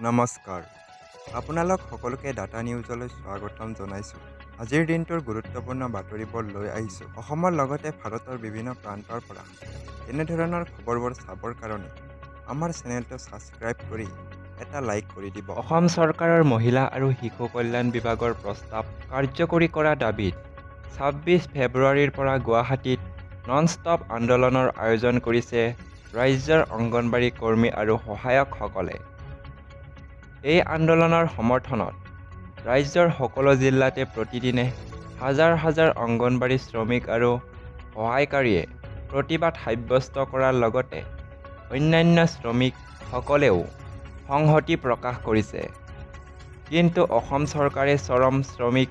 নমস্কাৰ আপোনালোক সকলোকে ডাটা নিউজলৈ স্বাগতম জনাইছোঁ। আজিৰ দিনটোৰ গুৰুত্বপূৰ্ণ বাতৰিবোৰ লৈ আহিছোঁ। অসমৰ লগতে ভাৰতৰ বিভিন্ন প্ৰান্তৰ পৰা এনেধৰণৰ খবৰবোৰ চাবৰ কাৰণে আমাৰ চেনেলটো ছাবস্ক্ৰাইব কৰি এটা লাইক কৰি দিব। অসম চৰকাৰৰ মহিলা আৰু শিশু কল্যাণ বিভাগৰ প্ৰস্তাৱ কাৰ্যকৰী কৰা দাবীত ২৬ ফেব্ৰুৱাৰীৰ পৰা গুৱাহাটীত নন ষ্টপ আন্দোলনৰ আয়োজন কৰিছে ৰাজ্যৰ অংগনবাড়ী কৰ্মী আৰু সহায়কসকলে। এই আন্দোলনৰ সমৰ্থনত ৰাজ্যৰ সকলো জিলাতে প্ৰতিদিনে হাজাৰ হাজাৰ অংগনবাড়ী শ্ৰমিক আৰু সহায়কাৰীয়ে প্ৰতিবাদ সাব্যস্ত কৰাৰ লগতে অন্যান্য শ্ৰমিকসকলেও সংহতি প্ৰকাশ কৰিছে। কিন্তু অসম চৰকাৰে চৰম শ্ৰমিক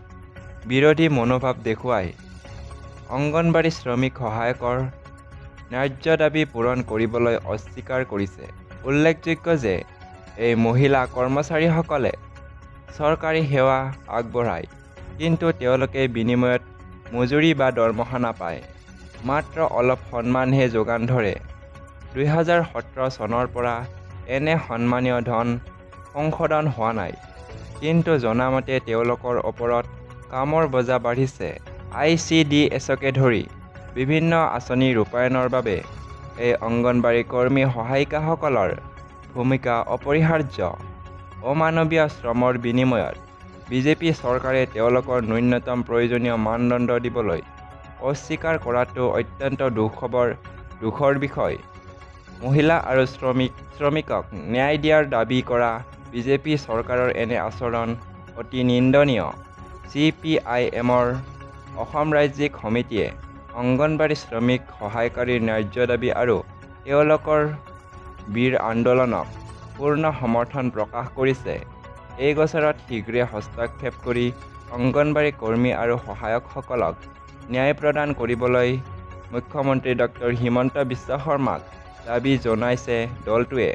বিৰোধী মনোভাৱ দেখুৱাই অংগনবাড়ী শ্ৰমিক সহায়কৰ ন্যায্য দাবী পূৰণ কৰিবলৈ অস্বীকাৰ কৰিছে। উল্লেখযোগ্য যে এই মহিলা কৰ্মচাৰীসকলে চৰকাৰী সেৱা আগবঢ়ায়, কিন্তু তেওঁলোকে বিনিময়ত মজুৰি বা দৰমহা নাপায়, মাত্ৰ অলপ সন্মানহে যোগান ধৰে। ২০১৭ চনৰ পৰা এনে সন্মানীয় ধন সংশোধন হোৱা নাই, কিন্তু জনামতে তেওঁলোকৰ ওপৰত কামৰ বোজা বাঢ়িছে। ICDSকে ধৰি বিভিন্ন আঁচনি ৰূপায়ণৰ বাবে এই অংগনবাড়ী কৰ্মী সহায়িকাসকলৰ ভূমিকা অপৰিহাৰ্য। অমানৱীয় শ্ৰমৰ বিনিময়ত বিজেপি চৰকাৰে তেওঁলোকৰ ন্যূনতম প্ৰয়োজনীয় মানদণ্ড দিবলৈ অস্বীকাৰ কৰাটো অত্যন্ত দুখৰ বিষয়। মহিলা আৰু শ্ৰমিকক ন্যায় দিয়াৰ দাবী কৰা বিজেপি চৰকাৰৰ এনে আচৰণ অতি নিন্দনীয়। CPIMৰ অসম ৰাজ্যিক সমিতিয়ে অংগনবাড়ী শ্ৰমিক সহায়কাৰীৰ ন্যায্য দাবী আৰু তেওঁলোকৰ বীৰ আন্দোলনক পূৰ্ণ সমৰ্থন প্ৰকাশ কৰিছে। এই গোচৰত শীঘ্ৰে হস্তক্ষেপ কৰি অংগনবাড়ী কৰ্মী আৰু সহায়কসকলক ন্যায় প্ৰদান কৰিবলৈ মুখ্যমন্ত্ৰী ডক্টৰ হিমন্ত বিশ্ব শৰ্মাক দাবী জনাইছে দলটোৱে।